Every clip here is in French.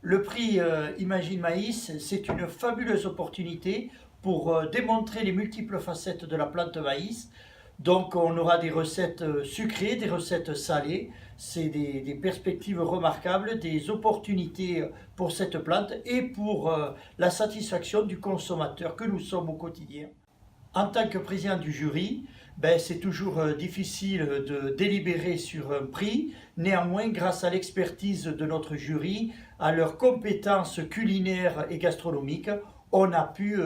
Le prix Imagine Maïs, c'est une fabuleuse opportunité pour démontrer les multiples facettes de la plante maïs. Donc on aura des recettes sucrées, des recettes salées, c'est des perspectives remarquables, des opportunités pour cette plante et pour la satisfaction du consommateur que nous sommes au quotidien. En tant que président du jury, c'est toujours difficile de délibérer sur un prix. Néanmoins, grâce à l'expertise de notre jury, à leurs compétences culinaires et gastronomiques, on a pu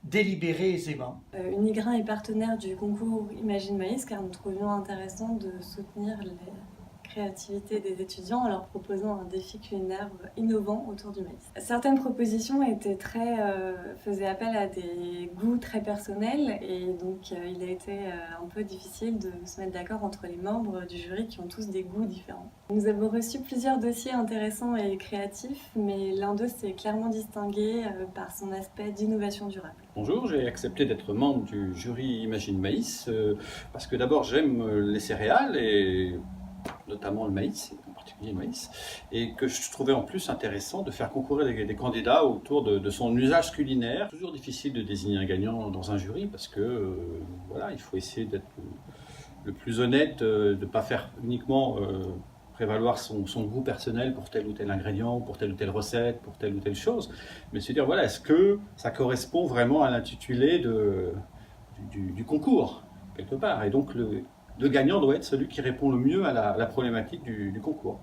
délibérer aisément. Unigrain est partenaire du concours Imagine Maïs car nous trouvions intéressant de soutenir la créativité des étudiants en leur proposant un défi culinaire innovant autour du maïs. Certaines propositions faisaient appel à des goûts très personnels et donc il a été un peu difficile de se mettre d'accord entre les membres du jury qui ont tous des goûts différents. Nous avons reçu plusieurs dossiers intéressants et créatifs, mais l'un d'eux s'est clairement distingué par son aspect d'innovation durable. Bonjour, j'ai accepté d'être membre du jury Imagine Maïs parce que d'abord j'aime les céréales et notamment le maïs, en particulier le maïs, et que je trouvais en plus intéressant de faire concourir des candidats autour de son usage culinaire. Toujours difficile de désigner un gagnant dans un jury parce que voilà, il faut essayer d'être le plus honnête, de ne pas faire uniquement prévaloir son goût personnel pour tel ou tel ingrédient, pour telle ou telle recette, pour telle ou telle chose, mais se dire voilà, est-ce que ça correspond vraiment à l'intitulé du concours quelque part, et donc le gagnant doit être celui qui répond le mieux à la problématique du concours.